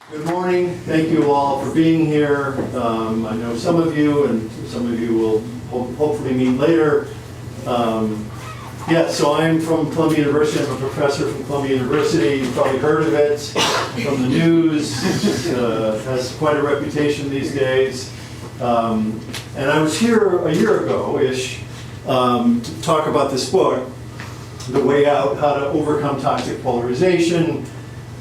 Good morning. Thank you all for being here. I know some of you, and some of you will hopefully meet later. So I'm from Columbia University. I'm a professor from Columbia University. You've probably heard of it from the news. It has quite a reputation these days. And I was here a year ago-ish to talk about this book, The Way Out, How to Overcome Toxic Polarization,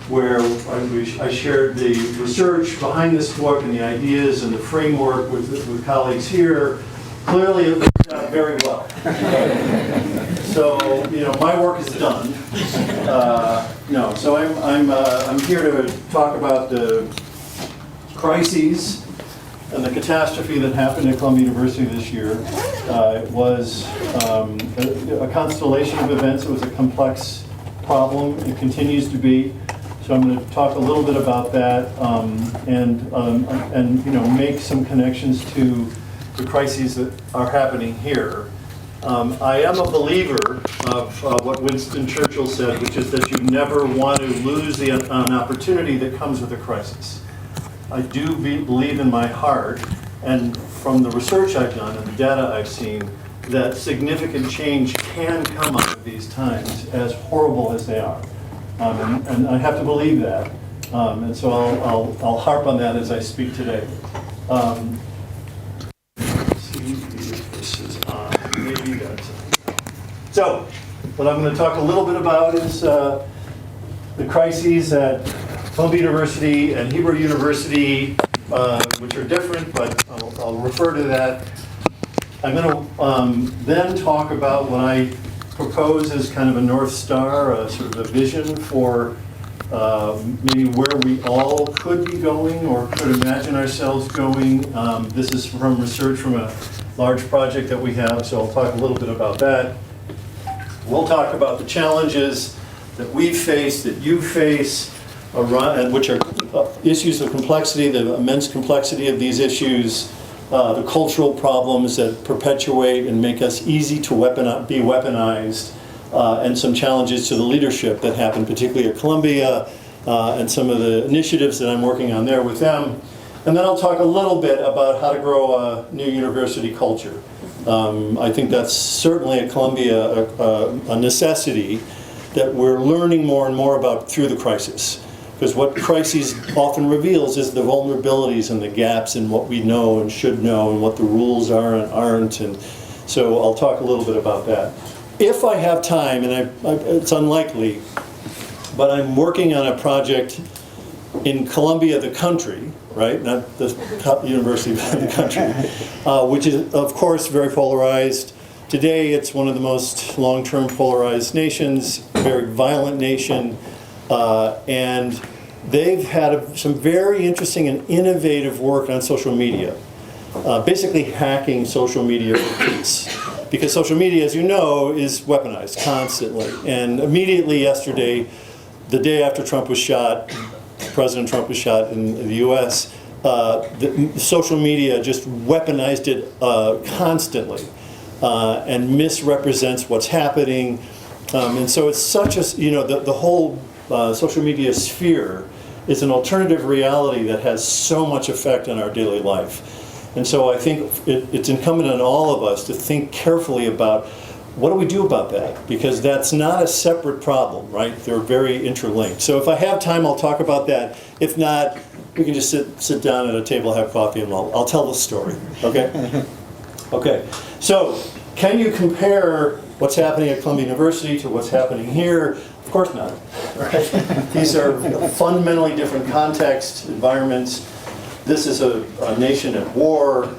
where I shared the research behind this book and the ideas and the framework with colleagues here. Clearly it worked out very well. So, my work is done. So I'm here to talk about the crises and the catastrophe that happened at Columbia University this year. It was a constellation of events. It was a complex problem. It continues to be. So I'm going to talk a little bit about that and make some connections to the crises that are happening here. I am a believer of what Winston Churchill said, which is that you never want to lose an opportunity that comes with a crisis. I do believe in my heart, and from the research I've done and the data I've seen, that significant change can come out of these times, as horrible as they are. And I have to believe that. And so I'll harp on that as I speak today. Let's see if this is on. Maybe that's on. So, what I'm going to talk a little bit about is the crises at Columbia University and Hebrew University, which are different, but I'll refer to that. I'm going to then talk about what I propose as kind of a North Star, sort of a vision for maybe where we all could be going or could imagine ourselves going. This is from research from a large project that we have, so I'll talk a little bit about that. We'll talk about the challenges that we face, that you face, and which are issues of complexity, the immense complexity of these issues, the cultural problems that perpetuate and make us easy to be weaponized, and some challenges to the leadership that happen, particularly at Columbia, and some of the initiatives that I'm working on there with them. And then I'll talk a little bit about how to grow a new university culture. I think that's certainly at Columbia a necessity that we're learning more and more about through the crisis. Because what crises often reveals is the vulnerabilities and the gaps in what we know and should know and what the rules are and aren't. And so I'll talk a little bit about that. If I have time, and it's unlikely, but I'm working on a project in Columbia, the country, right? Not the university, but the country, which is, of course, very polarized. Today, it's one of the most long-term polarized nations, a very violent nation. And they've had some very interesting and innovative work on social media, basically hacking social media for peace. Because social media, as you know, is weaponized constantly. And immediately yesterday, the day after Trump was shot, President Trump was shot in the US, the social media just weaponized it constantly and misrepresents what's happening. And so it's such a, the whole social media sphere is an alternative reality that has so much effect on our daily life. And so I think it's incumbent on all of us to think carefully about what do we do about that? Because that's not a separate problem, right? They're very interlinked. So if I have time, I'll talk about that. If not, we can just sit down at a table, have coffee, and I'll tell the story, okay? Okay, so can you compare what's happening at Columbia University to what's happening here? Of course not, right? These are fundamentally different contexts, environments. This is a nation at war.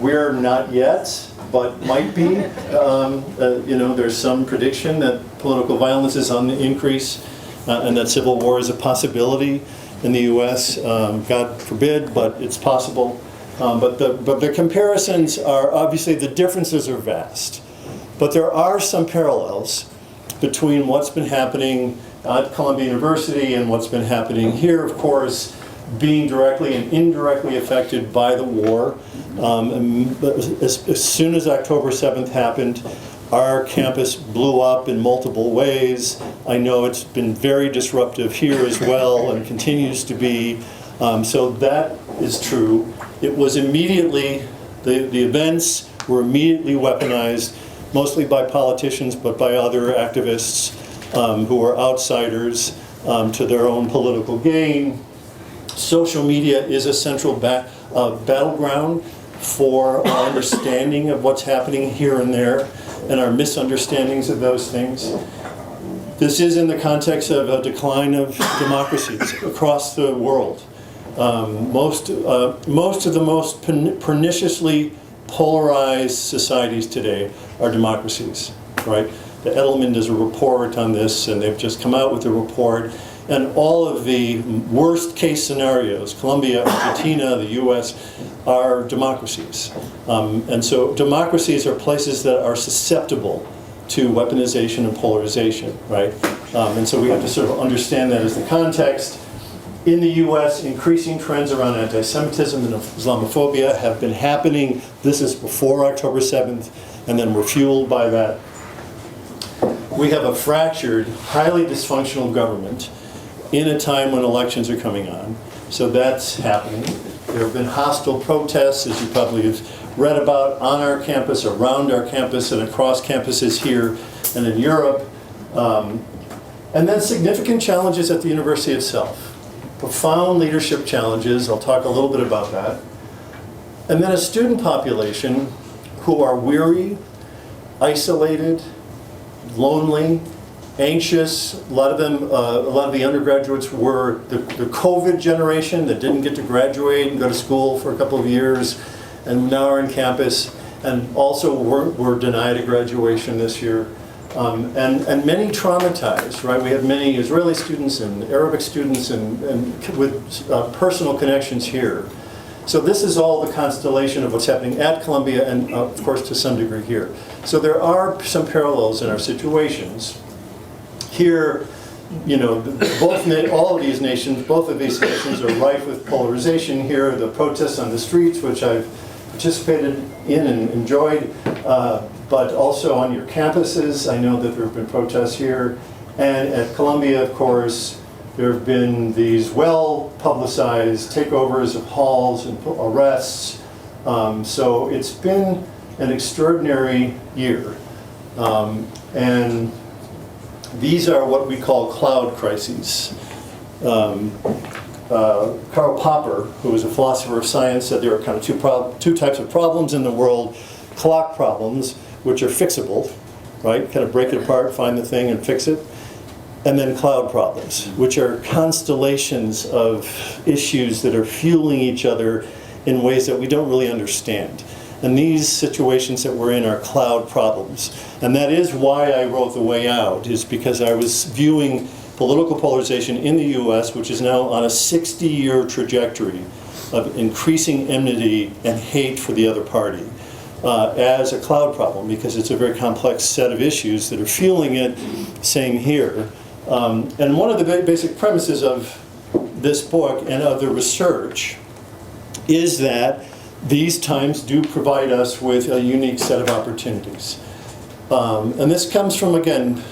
We're not yet, but might be. There's some prediction that political violence is on the increase and that civil war is a possibility in the U.S. God forbid, but it's possible. But the comparisons are, obviously, the differences are vast. But there are some parallels between what's been happening at Columbia University and what's been happening here, of course, being directly and indirectly affected by the war. As soon as October 7th happened, Our campus blew up in multiple ways. I know it's been very disruptive here as well and continues to be. So that is true. It was immediately, the events were immediately weaponized, mostly by politicians, but by other activists who are outsiders to their own political gain. Social media is a central battleground for our understanding of what's happening here and there, and our misunderstandings of those things. This is in the context of a decline of democracies across the world. Most of the most perniciously polarized societies today are democracies, right? The Edelman does a report on this, and they've just come out with a report. And all of the worst case scenarios, Colombia, Argentina, the US, are democracies. And so democracies are places that are susceptible to weaponization and polarization, right? And so we have to sort of understand that as the context. In the US, increasing trends around anti-Semitism and Islamophobia have been happening. This is before October 7th, and then we're fueled by that. We have a fractured, highly dysfunctional government in a time when elections are coming on. So that's happening. There have been hostile protests, as you probably have read about, on our campus, around our campus, and across campuses here and in Europe. And then significant challenges at the university itself. Profound leadership challenges, I'll talk a little bit about that. And then a student population who are weary, isolated, lonely, anxious. A lot of them, a lot of the undergraduates were the COVID generation that didn't get to graduate and go to school for a couple of years, and now are on campus, and also were denied a graduation this year. And many traumatized, right? We had many Israeli students and Arabic students and with personal connections here. So this is all the constellation of what's happening at Columbia and, of course, to some degree here. So there are some parallels in our situations. Here, you know, all of these nations, both of these nations are rife with polarization. Here are the protests on the streets, which I've participated in and enjoyed, but also on your campuses. I know that there have been protests here. And at Columbia, of course, there have been these well-publicized takeovers of halls and arrests. So it's been an extraordinary year. And these are what we call cloud crises. Karl Popper, who was a philosopher of science, said there are kind of two types of problems in the world. Clock problems, which are fixable, right? Kind of break it apart, find the thing and fix it. And then cloud problems, which are constellations of issues that are fueling each other in ways that we don't really understand. And these situations that we're in are cloud problems. And that is why I wrote The Way Out, is because I was viewing political polarization in the US, which is now on a 60-year trajectory of increasing enmity and hate for the other party, as a cloud problem, because it's a very complex set of issues that are fueling it. Same here. And one of the basic premises of this book and of the research is that these times do provide us with a unique set of opportunities. And this comes from, again,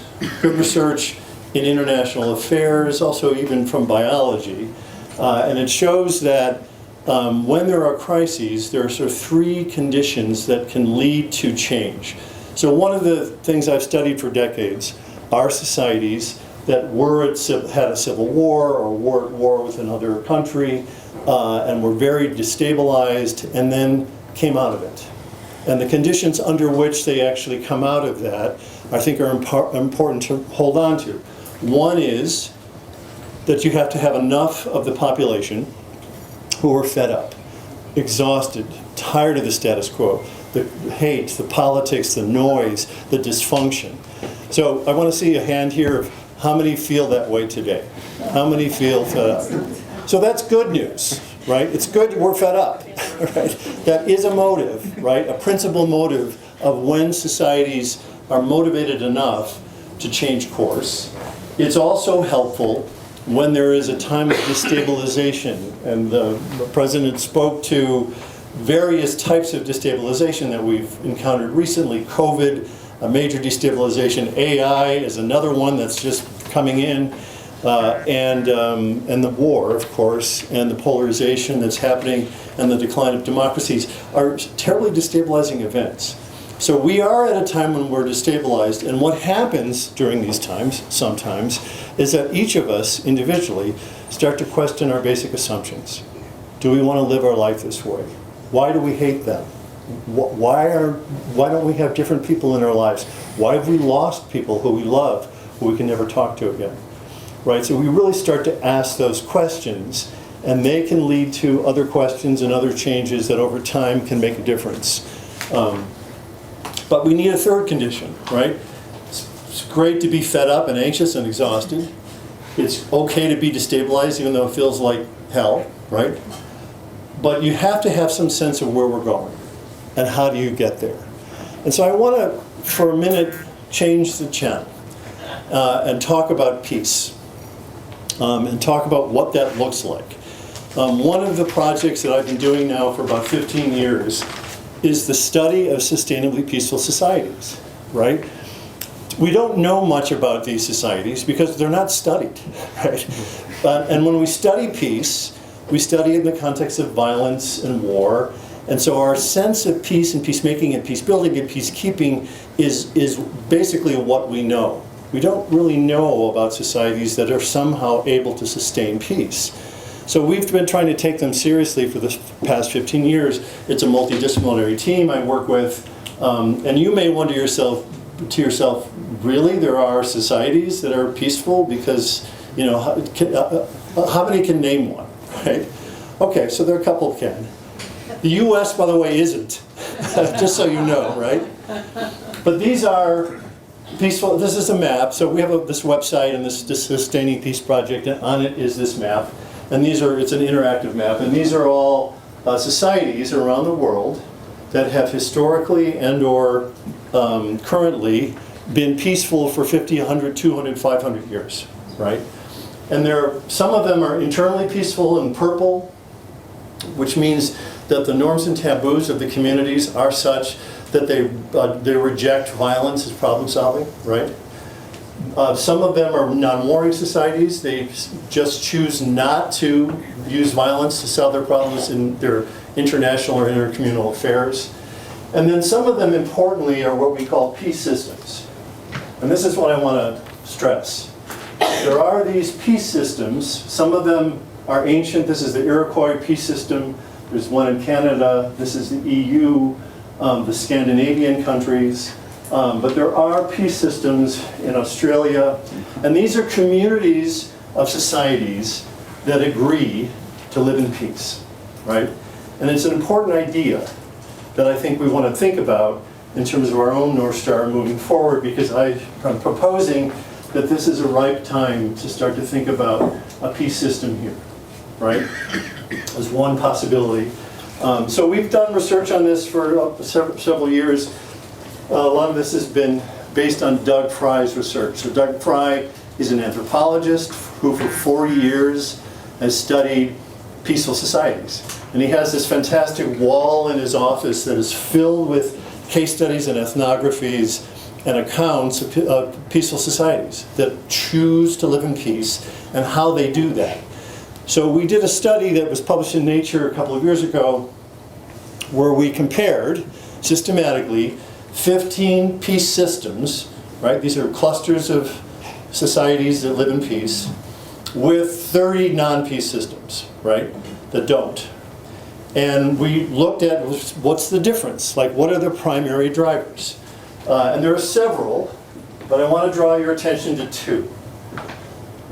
good research in international affairs, also even from biology. And it shows that when there are crises, there are sort of three conditions that can lead to change. So one of the things I've studied for decades are societies that had a civil war or were at war with another country and were very destabilized and then came out of it. And the conditions under which they actually come out of that, I think, are important to hold on to. One is that you have to have enough of the population who are fed up, exhausted, tired of the status quo, the hate, the politics, the noise, the dysfunction. So I want to see a hand here of how many feel that way today? How many feel fed up? So that's good news, right? It's good we're fed up, right? That is a motive, right? A principal motive of when societies are motivated enough to change course. It's also helpful when there is a time of destabilization, and the president spoke to various types of destabilization that we've encountered recently, COVID, a major destabilization. AI is another one that's just coming in. And the war, of course, and the polarization that's happening and the decline of democracies are terribly destabilizing events. So we are at a time when we're destabilized, and what happens during these times, sometimes, is that each of us individually start to question our basic assumptions. Do we want to live our life this way? Why do we hate them? Why don't we have different people in our lives? Why have we lost people who we love, who we can never talk to again? Right, so we really start to ask those questions, and they can lead to other questions and other changes that over time can make a difference. But we need a third condition, right? It's great to be fed up and anxious and exhausted. It's okay to be destabilized even though it feels like hell, right? But you have to have some sense of where we're going and how do you get there. And so I want to, for a minute, change the channel and talk about peace. And talk about what that looks like. One of the projects that I've been doing now for about 15 years is the study of sustainably peaceful societies, right? We don't know much about these societies because they're not studied, right? And when we study peace, we study in the context of violence and war. And so our sense of peace and peacemaking and peace building and peacekeeping is basically what we know. We don't really know about societies that are somehow able to sustain peace. So we've been trying to take them seriously for the past 15 years. It's a multidisciplinary team I work with. And you may wonder to yourself, really, there are societies that are peaceful? Because, you know, how many can name one, right? Okay, so there are a couple can. The US, by the way, isn't, just so you know, right? But these are peaceful. This is a map. So we have this website and this Sustaining Peace Project, and on it is this map. And it's an interactive map, and these are all societies around the world that have historically and or currently been peaceful for 50, 100, 200, 500 years, right? And some of them are internally peaceful in purple, which means that the norms and taboos of the communities are such that they reject violence as problem solving, right? Some of them are non-warring societies. They just choose not to use violence to solve their problems in their international or intercommunal affairs. And then some of them, importantly, are what we call peace systems. And this is what I want to stress. There are these peace systems. Some of them are ancient. This is the Iroquois peace system. There's one in Canada. This is the EU, the Scandinavian countries. But there are peace systems in Australia, and these are communities of societies that agree to live in peace, right? And it's an important idea that I think we want to think about in terms of our own North Star moving forward, because I'm proposing that this is a ripe time to start to think about a peace system here, right? As one possibility. So we've done research on this for several years. A lot of this has been based on Doug Fry's research. So Doug Fry is an anthropologist who for 40 years has studied peaceful societies. And he has this fantastic wall in his office that is filled with case studies and ethnographies and accounts of peaceful societies that choose to live in peace and how they do that. So we did a study that was published in Nature a couple of years ago where we compared systematically 15 peace systems, right? These are clusters of societies that live in peace, with 30 non-peace systems, right? That don't. And we looked at what's the difference? Like, what are the primary drivers? And there are several, but I want to draw your attention to two.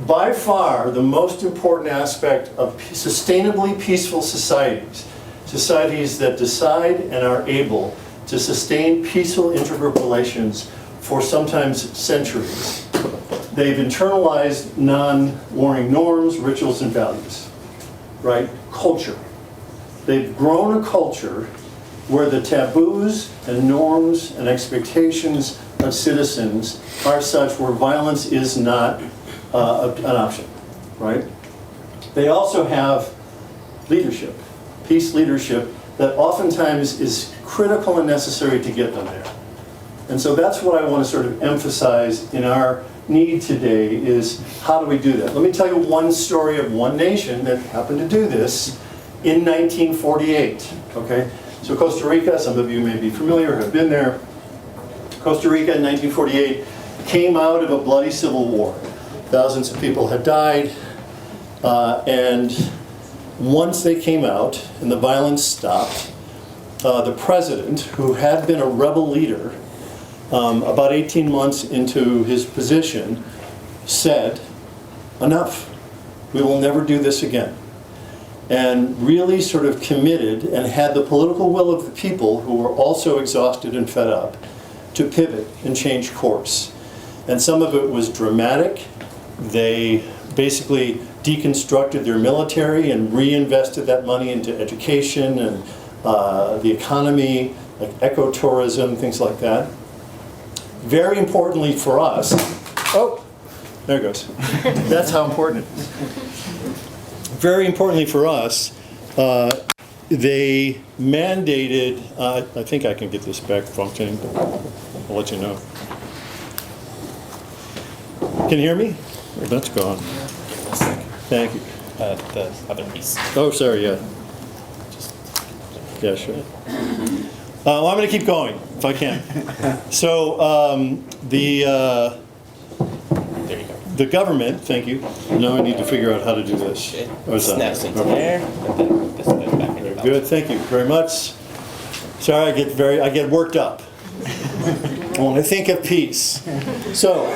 By far, the most important aspect of sustainably peaceful societies, societies that decide and are able to sustain peaceful intergroup relations for sometimes centuries. They've internalized non-warring norms, rituals, and values, right? Culture. They've grown a culture where the taboos and norms and expectations of citizens are such where violence is not an option, right? They also have leadership, peace leadership, that oftentimes is critical and necessary to get them there. And so that's what I want to sort of emphasize in our need today is how do we do that? Let me tell you one story of one nation that happened to do this in 1948, okay? So Costa Rica, some of you may be familiar, have been there. Costa Rica in 1948 came out of a bloody civil war. Thousands of people had died, and once they came out and the violence stopped, the president, who had been a rebel leader, about 18 months into his position, said, enough, we will never do this again. And really sort of committed and had the political will of the people, who were also exhausted and fed up, to pivot and change course. And some of it was dramatic. They basically deconstructed their military and reinvested that money into education and the economy, like ecotourism, things like that. Very importantly for us, oh, there it goes. That's how important it is. Very importantly for us, they mandated, I think I can get this back functioning, but I'll let you know. Can you hear me? Oh, that's gone. Thank you. The other piece. Oh, sorry, yeah. Yeah, sure. Well, I'm going to keep going, if I can. So, There you go. the government, thank you. Now I need to figure out how to do this. Oh, it's on there. Snaps into Okay. there, and then this goes back in your belt. Good, thank you very much. Sorry, I get worked up when I think of peace. So,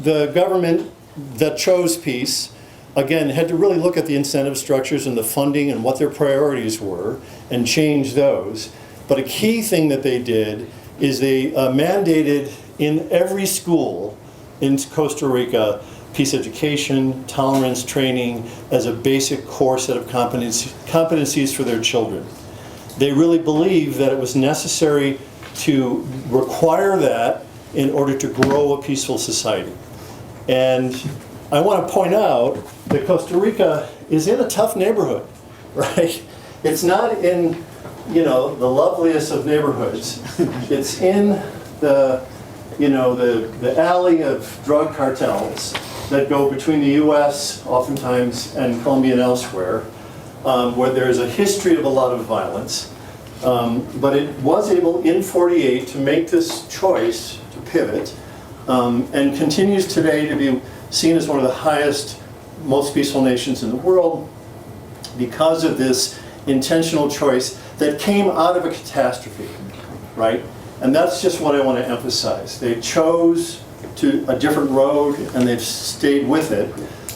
the government that chose peace, again, had to really look at the incentive structures and the funding and what their priorities were and change those. But a key thing that they did is they mandated in every school in Costa Rica peace education, tolerance training as a basic core set of competencies for their children. They really believed that it was necessary to require that in order to grow a peaceful society. And I want to point out that Costa Rica is in a tough neighborhood, right? It's not in, the loveliest of neighborhoods. It's in the alley of drug cartels that go between the U.S. oftentimes and Colombia and elsewhere, where there's a history of a lot of violence. But it was able in '48 to make this choice to pivot, and continues today to be seen as one of the highest, most peaceful nations in the world because of this intentional choice that came out of a catastrophe, right? And that's just what I want to emphasize. They chose a different road and they've stayed with it.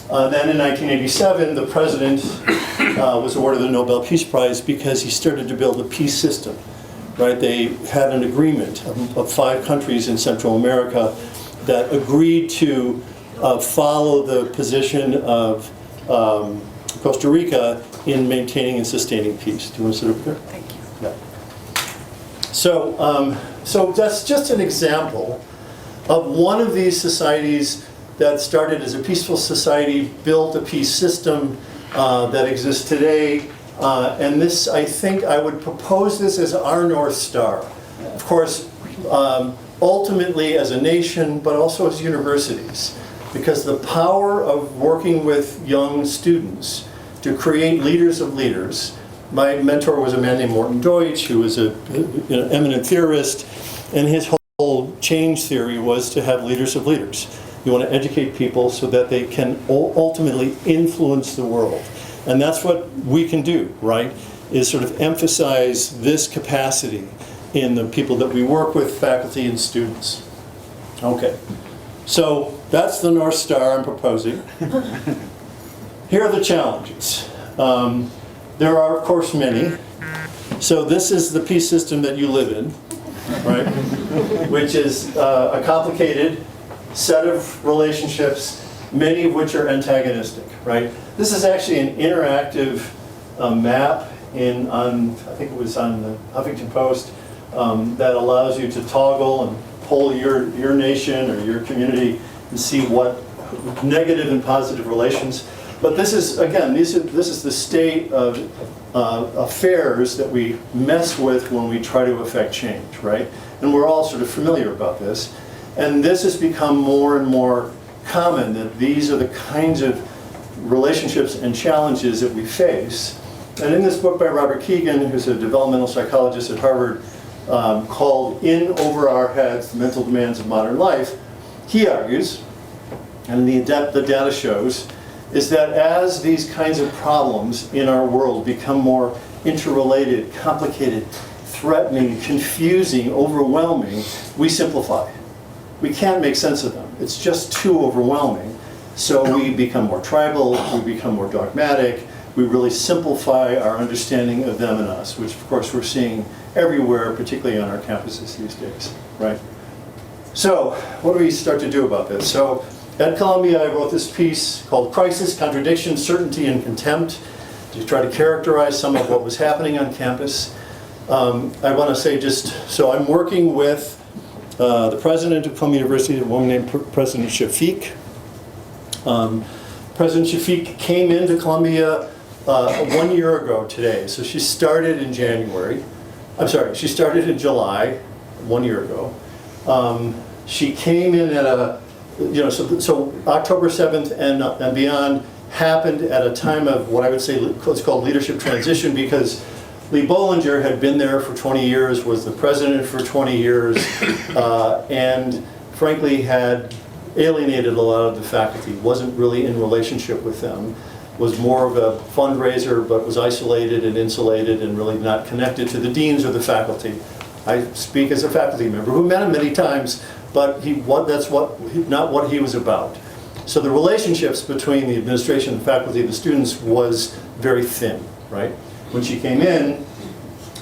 Then in 1987, the president was awarded the Nobel Peace Prize because he started to build a peace system, right? They had an agreement of 5 countries in Central America that agreed to follow the position of Costa Rica in maintaining and sustaining peace. Do you want to sit over there? Thank you. Yeah. So that's just an example of one of these societies that started as a peaceful society, built a peace system that exists today. And this, I think, I would propose this as our North Star. Of course, ultimately as a nation, but also as universities. Because the power of working with young students to create leaders of leaders. My mentor was a man named Morton Deutsch, who was an eminent theorist, and his whole change theory was to have leaders of leaders. You want to educate people so that they can ultimately influence the world. And that's what we can do, right? Is sort of emphasize this capacity in the people that we work with, faculty and students. Okay, so that's the North Star I'm proposing. Here are the challenges. There are, of course, many. So this is the peace system that you live in, right? Which is a complicated set of relationships, many of which are antagonistic, right? This is actually an interactive map I think it was on the Huffington Post, that allows you to toggle and pull your nation or your community and see what negative and positive relations. But this is, again, this is the state of affairs that we mess with when we try to affect change, right? And we're all sort of familiar about this. And this has become more and more common, that these are the kinds of relationships and challenges that we face. And in this book by Robert Keegan, who's a developmental psychologist at Harvard, called In Over Our Heads, The Mental Demands of Modern Life, he argues, and the data shows, is that as these kinds of problems in our world become more interrelated, complicated, threatening, confusing, overwhelming, we simplify. We can't make sense of them. It's just too overwhelming. So we become more tribal, we become more dogmatic, we really simplify our understanding of them and us, which of course we're seeing everywhere, particularly on our campuses these days, right? So what do we start to do about this? So at Columbia, I wrote this piece called Crisis, Contradiction, Certainty, and Contempt to try to characterize some of what was happening on campus. I want to say just, so I'm working with the president of Columbia University, a woman named President Shafiq. President Shafiq came into Columbia 1 year ago today. So she started in January. I'm sorry, she started in July 1 year ago. She came in at a, so October 7th and beyond happened at a time of what I would say what's called leadership transition, because Lee Bollinger had been there for 20 years, was the president for 20 years, and frankly had alienated a lot of the faculty, wasn't really in relationship with them, was more of a fundraiser, but was isolated and insulated and really not connected to the deans or the faculty. I speak as a faculty member who met him many times, but that's not what he was about. So the relationships between the administration, the faculty, and the students was very thin, right? When she came in,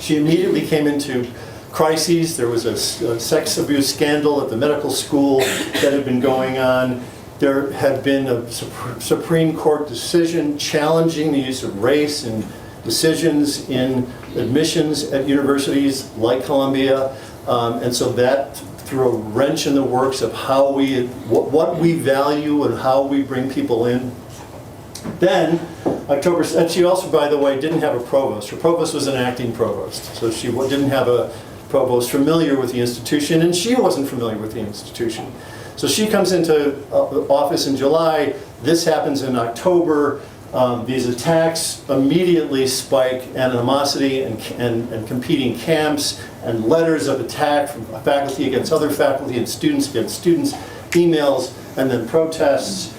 she immediately came into crises. There was a sex abuse scandal at the medical school that had been going on. There had been a Supreme Court decision challenging the use of race in decisions in admissions at universities like Columbia. And so that threw a wrench in the works of how what we value and how we bring people in. Then, and she also, by the way, didn't have a provost. Her provost was an acting provost. So she didn't have a provost familiar with the institution, and she wasn't familiar with the institution. So she comes into office in July. This happens in October. These attacks immediately spike animosity and competing camps and letters of attack from faculty against other faculty and students against students, emails, and then protests.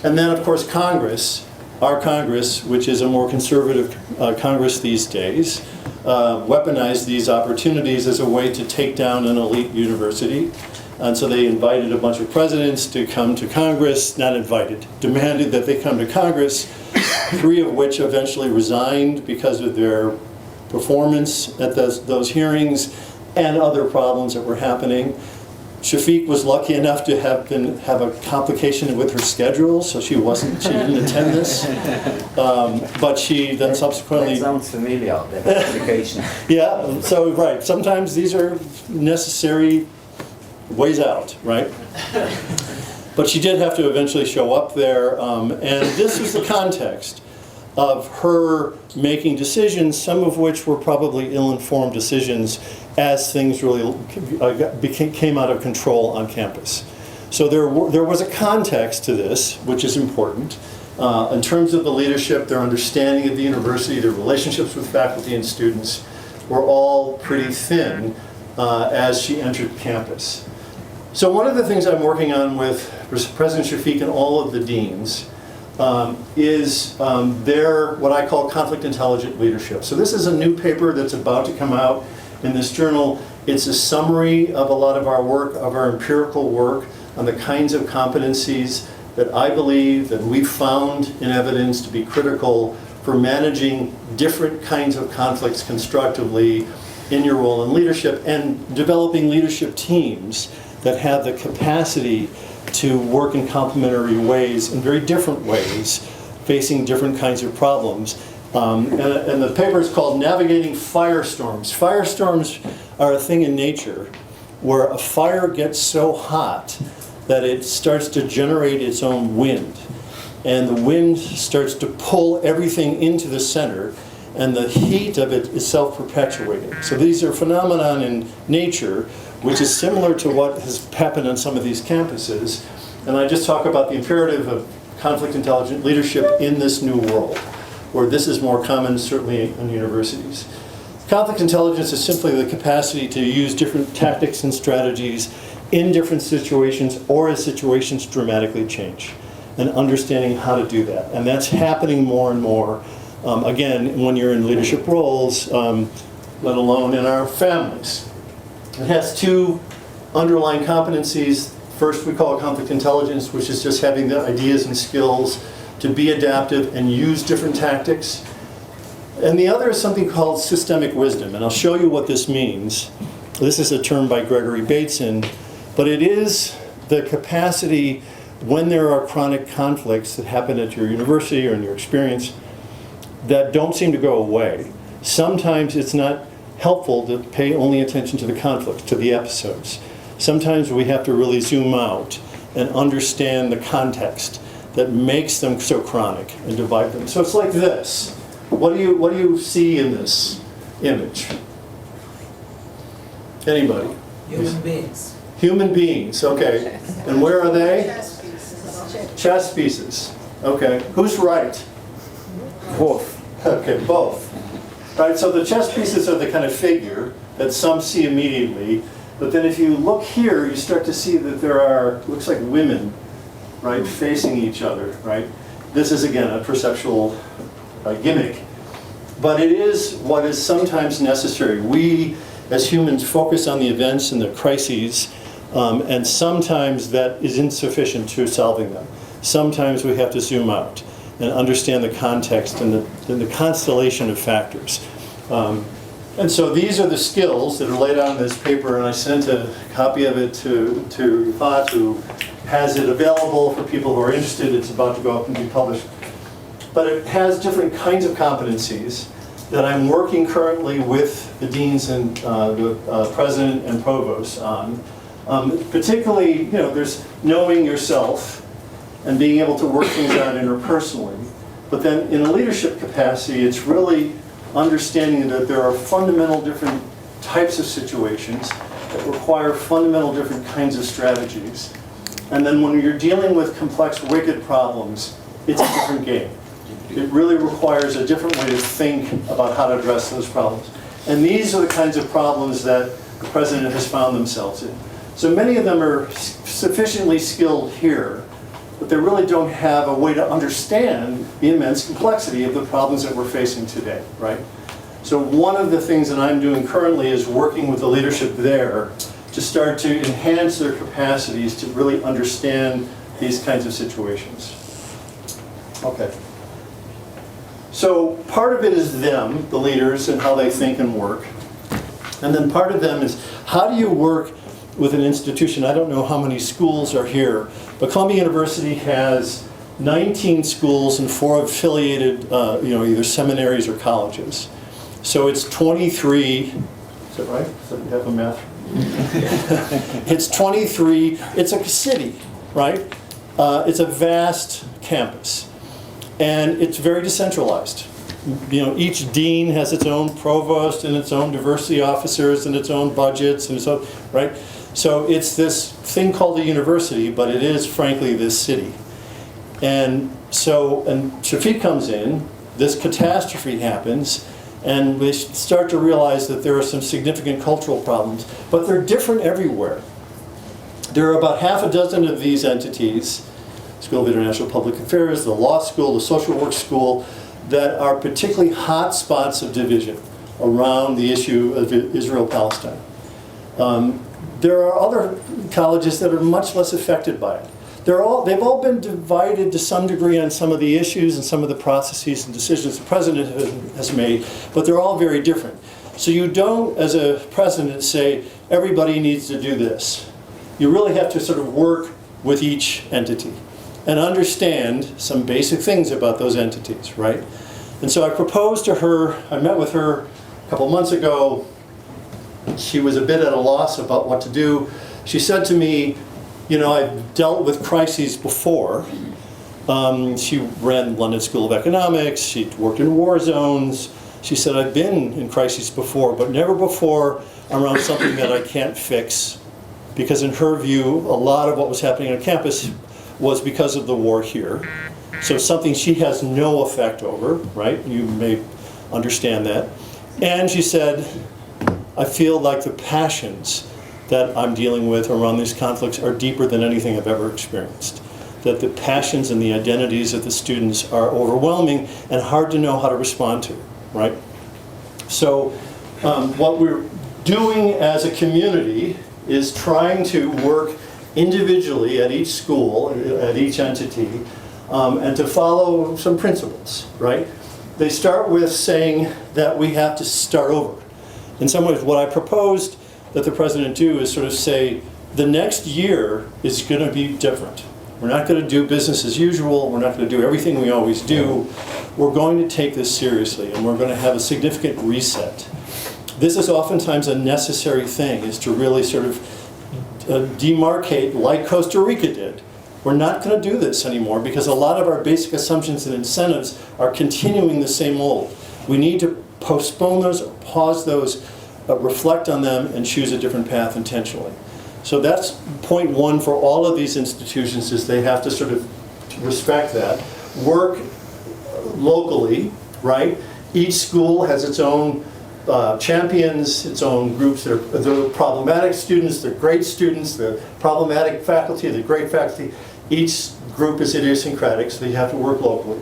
And then, of course, Congress, our Congress, which is a more conservative Congress these days, weaponized these opportunities as a way to take down an elite university. And so they invited a bunch of presidents to come to Congress, not invited, demanded that they come to Congress, 3 of which eventually resigned because of their performance at those hearings and other problems that were happening. Shafiq was lucky enough to have a complication with her schedule, so she didn't attend this. But she then subsequently... That sounds familiar, the complication. Yeah, so right, sometimes these are necessary ways out, right? But she did have to eventually show up there, and this was the context of her making decisions, some of which were probably ill-informed decisions as things really came out of control on campus. So there was a context to this, which is important. In terms of the leadership, their understanding of the university, their relationships with faculty and students were all pretty thin as she entered campus. So one of the things I'm working on with President Shafiq and all of the deans is their, what I call conflict intelligent leadership. So this is a new paper that's about to come out in this journal. It's a summary of a lot of our work, of our empirical work on the kinds of competencies that I believe that we've found in evidence to be critical for managing different kinds of conflicts constructively in your role in leadership and developing leadership teams that have the capacity to work in complementary ways, in very different ways, facing different kinds of problems. And the paper is called Navigating Firestorms. Firestorms are a thing in nature where a fire gets so hot that it starts to generate its own wind. and the wind starts to pull everything into the center, and the heat of it is self-perpetuating. So these are phenomenon in nature, which is similar to what has happened on some of these campuses. And I just talk about the imperative of conflict intelligent leadership in this new world, where this is more common, certainly in universities. Conflict intelligence is simply the capacity to use different tactics and strategies in different situations or as situations dramatically change, and understanding how to do that. And that's happening more and more, again, when you're in leadership roles, let alone in our families. It has two underlying competencies. First, we call it conflict intelligence, which is just having the ideas and skills to be adaptive and use different tactics. And the other is something called systemic wisdom, and I'll show you what this means. This is a term by Gregory Bateson, but it is the capacity when there are chronic conflicts that happen at your university or in your experience that don't seem to go away. Sometimes it's not helpful to pay only attention to the conflicts, to the episodes. Sometimes we have to really zoom out and understand the context that makes them so chronic and divide them. So it's like this. What do you see in this image? Anybody? Human beings. Human beings, okay. And where are they? Chess pieces. Okay. Who's right? Both. Okay, both. Right, so the chess pieces are the kind of figure that some see immediately, but then if you look here, you start to see that there are, looks like women, right, facing each other, right? This is, again, a perceptual gimmick, but it is what is sometimes necessary. We, as humans, focus on the events and the crises, and sometimes that is insufficient to solving them. Sometimes we have to zoom out and understand the context and the constellation of factors. And so these are the skills that are laid out in this paper, and I sent a copy of it to Yvonne, who has it available for people who are interested. It's about to go up and be published. But it has different kinds of competencies that I'm working currently with the deans and the president and provost on. Particularly, there's knowing yourself and being able to work things out interpersonally. But then in a leadership capacity, it's really understanding that there are fundamental different types of situations that require fundamental different kinds of strategies. And then when you're dealing with complex, wicked problems, it's a different game. It really requires a different way to think about how to address those problems. And these are the kinds of problems that the president has found themselves in. So many of them are sufficiently skilled here, but they really don't have a way to understand the immense complexity of the problems that we're facing today, right? So one of the things that I'm doing currently is working with the leadership there to start to enhance their capacities to really understand these kinds of situations. Okay. So part of it is them, the leaders, and how they think and work. And then part of them is how do you work with an institution? I don't know how many schools are here, but Columbia University has 19 schools and 4 affiliated, either seminaries or colleges. So it's 23, is that right? Does that have a math? It's 23, it's a city, right? It's a vast campus. And it's very decentralized. Each dean has its own provost and its own diversity officers and its own budgets and so, right? So it's this thing called a university, but it is frankly this city. And Shafiq comes in, this catastrophe happens, and we start to realize that there are some significant cultural problems, but they're different everywhere. There are about half a dozen of these entities, School of International Public Affairs, the law school, the social work school, that are particularly hot spots of division around the issue of Israel-Palestine. There are other colleges that are much less affected by it. They've all been divided to some degree on some of the issues and some of the processes and decisions the president has made, but they're all very different. So you don't, as a president, say, everybody needs to do this. You really have to sort of work with each entity and understand some basic things about those entities, right? And so I proposed to her, I met with her a couple months ago. She was a bit at a loss about what to do. She said to me, I've dealt with crises before, She ran London School of Economics. She worked in war zones. She said, I've been in crises before, but never before around something that I can't fix. Because in her view, a lot of what was happening on campus was because of the war here. So something she has no effect over, right? You may understand that. And she said, I feel like the passions that I'm dealing with around these conflicts are deeper than anything I've ever experienced. That the passions and the identities of the students are overwhelming and hard to know how to respond to, right? So what we're doing as a community is trying to work individually at each school, at each entity, and to follow some principles, right? They start with saying that we have to start over. In some ways, what I proposed that the president do is sort of say, the next year is going to be different. We're not going to do business as usual. We're not going to do everything we always do. We're going to take this seriously, and we're going to have a significant reset. This is oftentimes a necessary thing, is to really sort of demarcate, like Costa Rica did. We're not going to do this anymore because a lot of our basic assumptions and incentives are continuing the same old. We need to postpone those, pause those, reflect on them, and choose a different path intentionally. So that's point one for all of these institutions, is they have to sort of respect that. Work locally, right? Each school has its own champions, its own groups. They're problematic students, they're great students, they're problematic faculty, they're great faculty. Each group is idiosyncratic, so you have to work locally.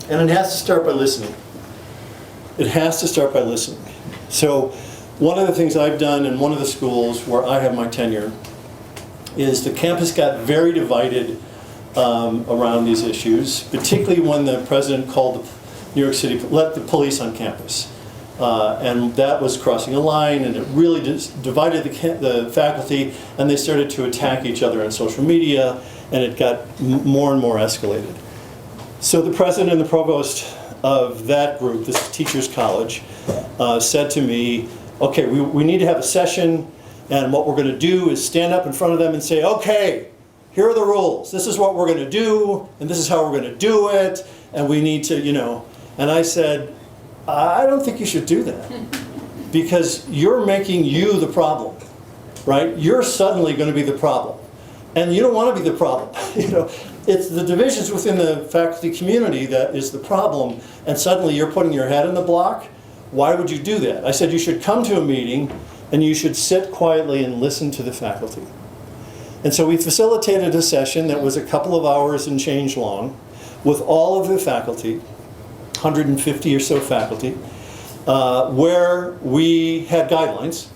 And it has to start by listening. It has to start by listening. So one of the things I've done in one of the schools where I have my tenure is the campus got very divided around these issues, particularly when the president called New York City, let the police on campus. And that was crossing a line, and it really divided the faculty, and they started to attack each other on social media, and it got more and more escalated. So the president and the provost of that group, this teachers' college, said to me, okay, we need to have a session, and what we're going to do is stand up in front of them and say, okay, here are the rules. This is what we're going to do, and this is how we're going to do it, and we need to, And I said, I don't think you should do that, because you're making you the problem, right? You're suddenly going to be the problem, and you don't want to be the problem. It's the divisions within the faculty community that is the problem, and suddenly you're putting your head in the block. Why would you do that? I said you should come to a meeting, and you should sit quietly and listen to the faculty. And so we facilitated a session that was a couple of hours and change long with all of the faculty, 150 or so faculty, where we had guidelines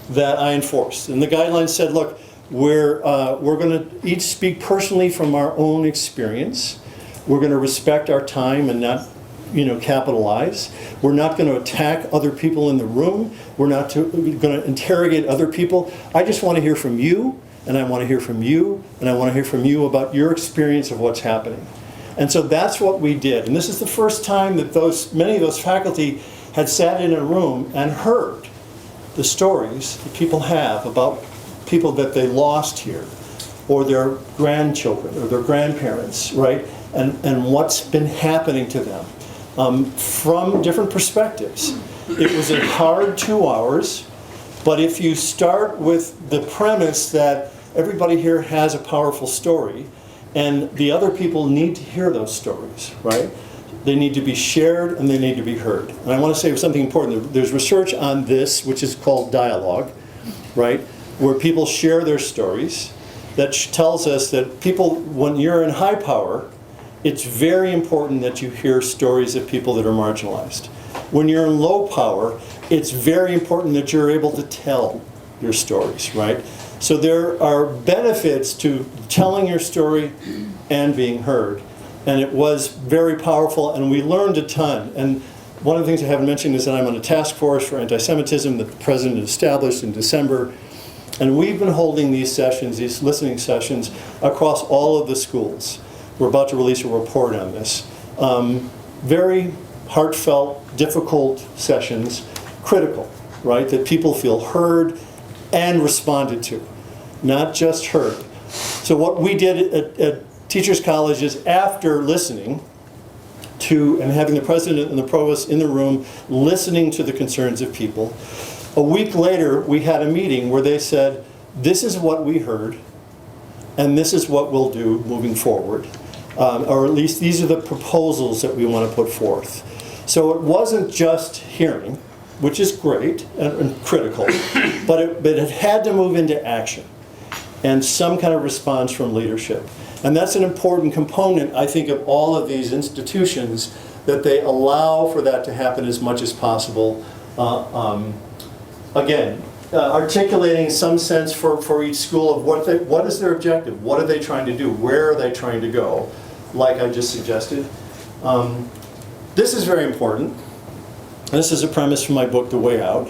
that I enforced. And the guidelines said, look, we're going to each speak personally from our own experience. We're going to respect our time and not, capitalize. We're not going to attack other people in the room. We're not going to interrogate other people. I just want to hear from you, and I want to hear from you, and I want to hear from you about your experience of what's happening. And so that's what we did. And this is the first time that many of those faculty had sat in a room and heard the stories that people have about people that they lost here, or their grandchildren, or their grandparents, right? And what's been happening to them from different perspectives. It was a hard 2 hours, but if you start with the premise that everybody here has a powerful story, and the other people need to hear those stories, right? They need to be shared and they need to be heard. And I want to say something important. There's research on this, which is called dialogue, right? Where people share their stories. That tells us that people, when you're in high power, it's very important that you hear stories of people that are marginalized. When you're in low power, it's very important that you're able to tell your stories, right? So there are benefits to telling your story and being heard. And it was very powerful, and we learned a ton. And one of the things I haven't mentioned is that I'm on a task force for anti-Semitism that the president established in December. And we've been holding these sessions, these listening sessions, across all of the schools. We're about to release a report on this. Very heartfelt, difficult sessions, critical, right? That people feel heard and responded to, not just heard. So what we did at teachers' colleges, after listening to and having the president and the provost in the room listening to the concerns of people, a week later we had a meeting where they said, this is what we heard, and this is what we'll do moving forward. Or at least these are the proposals that we want to put forth. So it wasn't just hearing, which is great and critical, but it had to move into action and some kind of response from leadership. And that's an important component, I think, of all of these institutions, that they allow for that to happen as much as possible. Articulating some sense for each school of what is their objective, what are they trying to do, where are they trying to go, like I just suggested. This is very important. This is a premise from my book, The Way Out.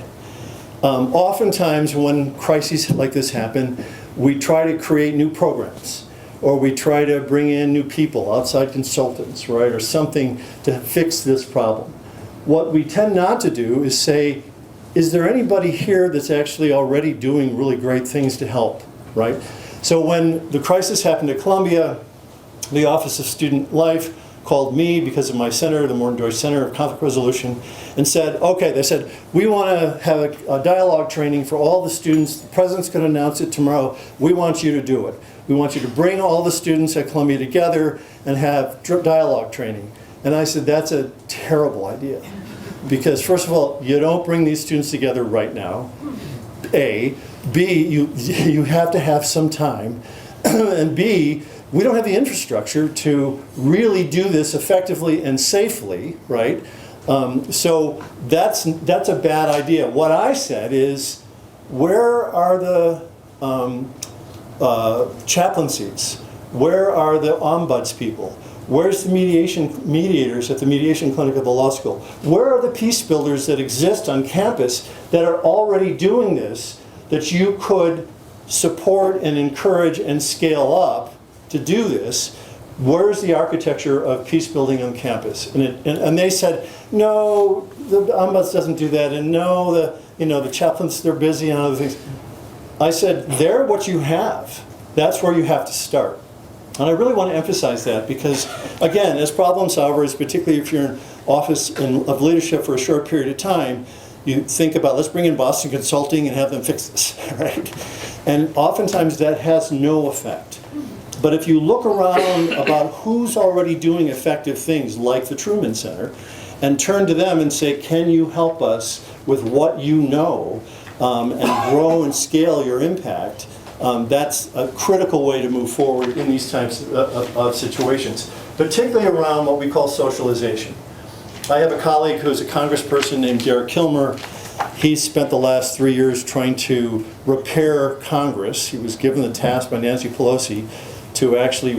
Oftentimes when crises like this happen, we try to create new programs, or we try to bring in new people, outside consultants, right, or something to fix this problem. What we tend not to do is say, is there anybody here that's actually already doing really great things to help, right? So when the crisis happened at Columbia, the Office of Student Life called me because of my center, the Morton Deutsch Center of Conflict Resolution, and said, okay, they said, we want to have a dialogue training for all the students. The president's going to announce it tomorrow. We want you to do it. We want you to bring all the students at Columbia together and have dialogue training. And I said, that's a terrible idea. Because first of all, you don't bring these students together right now, A. B, you have to have some time. And B, we don't have the infrastructure to really do this effectively and safely, right? So that's a bad idea. What I said is, where are the chaplaincies? Where are the ombuds people? Where's the mediators at the mediation clinic of the law school? Where are the peace builders that exist on campus that are already doing this, that you could support and encourage and scale up to do this? Where's the architecture of peace building on campus? And they said, no, the ombuds doesn't do that, and no, the chaplains, they're busy on other things. I said, they're what you have. That's where you have to start. And I really want to emphasize that because, again, as problem solvers, particularly if you're in office of leadership for a short period of time, you think about, let's bring in Boston Consulting and have them fix this, right? And oftentimes that has no effect. But if you look around about who's already doing effective things, like the Truman Center, and turn to them and say, can you help us with what you know, and grow and scale your impact, that's a critical way to move forward in these types of situations, particularly around what we call socialization. I have a colleague who's a congressperson named Derek Kilmer. He spent the last 3 years trying to repair Congress. He was given the task by Nancy Pelosi to actually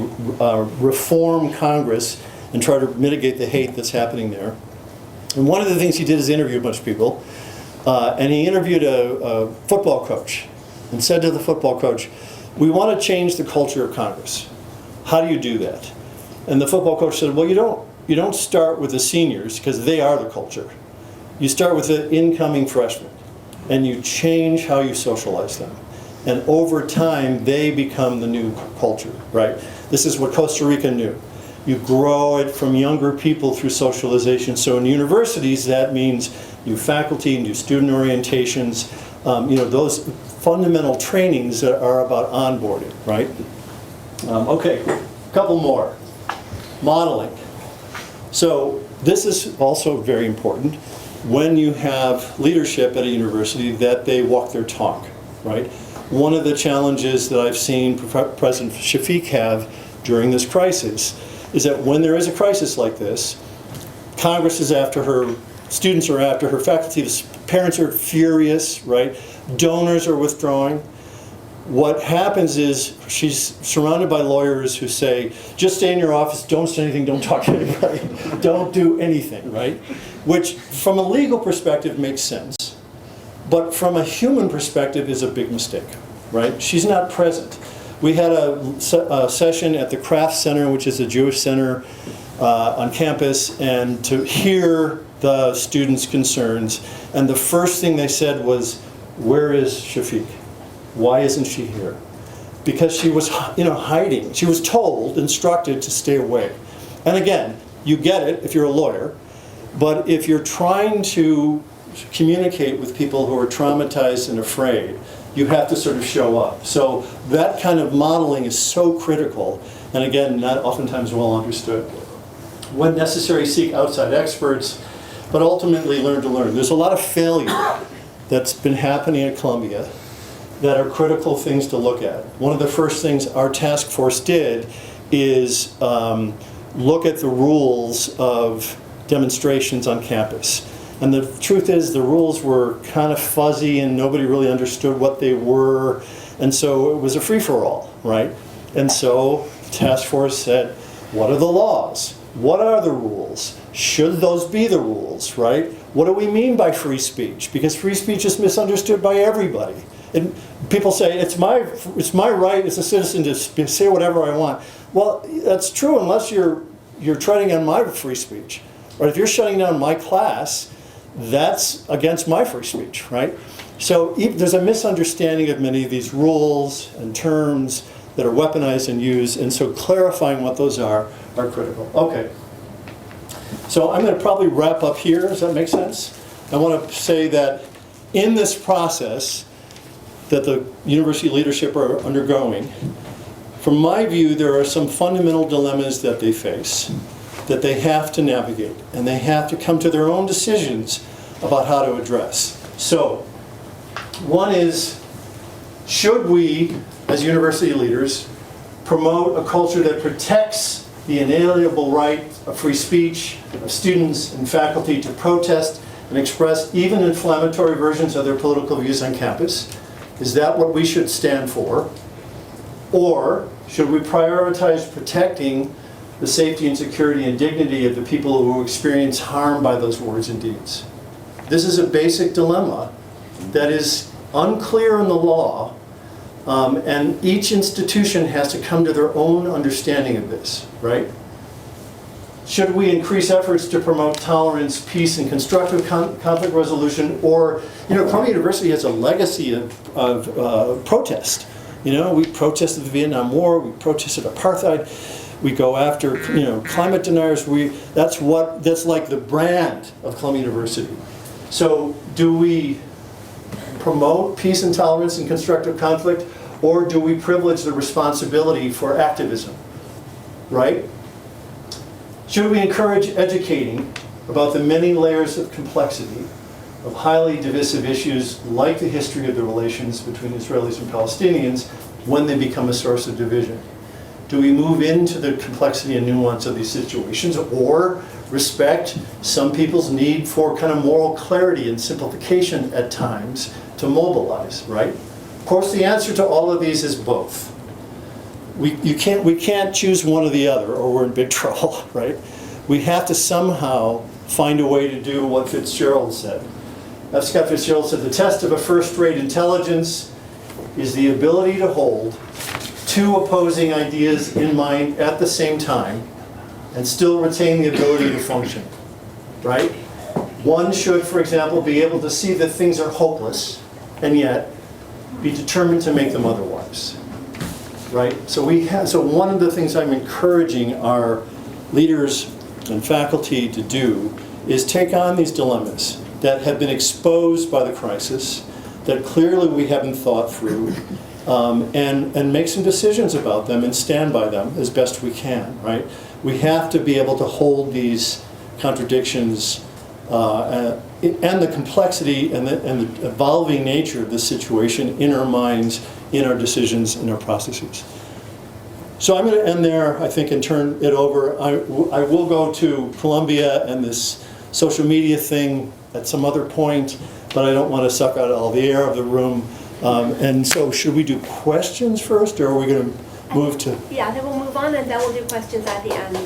reform Congress and try to mitigate the hate that's happening there. And one of the things he did is interview a bunch of people. And he interviewed a football coach and said to the football coach, we want to change the culture of Congress. How do you do that? And the football coach said, well, you don't start with the seniors because they are the culture. You start with the incoming freshmen and you change how you socialize them. And over time, they become the new culture, right? This is what Costa Rica knew. You grow it from younger people through socialization. So in universities, that means new faculty, new student orientations, those fundamental trainings that are about onboarding, right? Okay, a couple more. Modeling. So this is also very important when you have leadership at a university, that they walk their talk, right? One of the challenges that I've seen President Shafiq have during this crisis is that when there is a crisis like this, Congress is after her, students are after her, faculty, parents are furious, right? Donors are withdrawing. What happens is she's surrounded by lawyers who say, just stay in your office, don't say anything, don't talk to anybody, don't do anything, right? Which from a legal perspective makes sense, but from a human perspective is a big mistake, right? She's not present. We had a session at the Craft Center, which is a Jewish center on campus, and to hear the students' concerns, and the first thing they said was, where is Shafiq? Why isn't she here? because she was, hiding. She was told, instructed to stay away. And again, you get it if you're a lawyer, but if you're trying to communicate with people who are traumatized and afraid, you have to sort of show up. So that kind of modeling is so critical, and again, not oftentimes well understood. When necessary, seek outside experts, but ultimately learn to learn. There's a lot of failure that's been happening at Columbia that are critical things to look at. One of the first things our task force did is look at the rules of demonstrations on campus. And the truth is the rules were kind of fuzzy and nobody really understood what they were. And so it was a free-for-all, right? And so the task force said, what are the laws? What are the rules? Should those be the rules, right? What do we mean by free speech? Because free speech is misunderstood by everybody. And people say, it's my right as a citizen to say whatever I want. Well, that's true unless you're treading on my free speech. Or if you're shutting down my class, that's against my free speech, right? So there's a misunderstanding of many of these rules and terms that are weaponized and used, and so clarifying what those are critical. Okay. So I'm going to probably wrap up here. Does that make sense? I want to say that in this process that the university leadership are undergoing, from my view, there are some fundamental dilemmas that they face that they have to navigate, and they have to come to their own decisions about how to address. So, one is, should we, as university leaders, promote a culture that protects the inalienable right of free speech of students and faculty to protest and express even inflammatory versions of their political views on campus? Is that what we should stand for? Or should we prioritize protecting the safety and security and dignity of the people who experience harm by those words and deeds? This is a basic dilemma that is unclear in the law, and each institution has to come to their own understanding of this, right? Should we increase efforts to promote tolerance, peace, and constructive conflict resolution? Or, Columbia University has a legacy of protest. We protested the Vietnam War, we protested apartheid, we go after, climate deniers. That's like the brand of Columbia University. So, do we promote peace and tolerance and constructive conflict, or do we privilege the responsibility for activism, right? Should we encourage educating about the many layers of complexity of highly divisive issues like the history of the relations between Israelis and Palestinians when they become a source of division? Do we move into the complexity and nuance of these situations, or respect some people's need for kind of moral clarity and simplification at times to mobilize, right? Of course, the answer to all of these is both. We can't choose one or the other, or we're in big trouble, right? We have to somehow find a way to do what Fitzgerald said. F. Scott Fitzgerald said, the test of a first-rate intelligence is the ability to hold two opposing ideas in mind at the same time and still retain the ability to function, right? One should, for example, be able to see that things are hopeless and yet be determined to make them otherwise, right? So one of the things I'm encouraging our leaders and faculty to do is take on these dilemmas that have been exposed by the crisis, that clearly we haven't thought through, and make some decisions about them and stand by them as best we can, right? We have to be able to hold these contradictions and the complexity and the evolving nature of this situation in our minds, in our decisions, in our processes. So I'm going to end there, I think, and turn it over. I will go to Columbia and this social media thing at some other point, but I don't want to suck out all the air of the room. And so should we do questions first, or are we going to move to? Yeah, then we'll move on, and then we'll do questions at the end.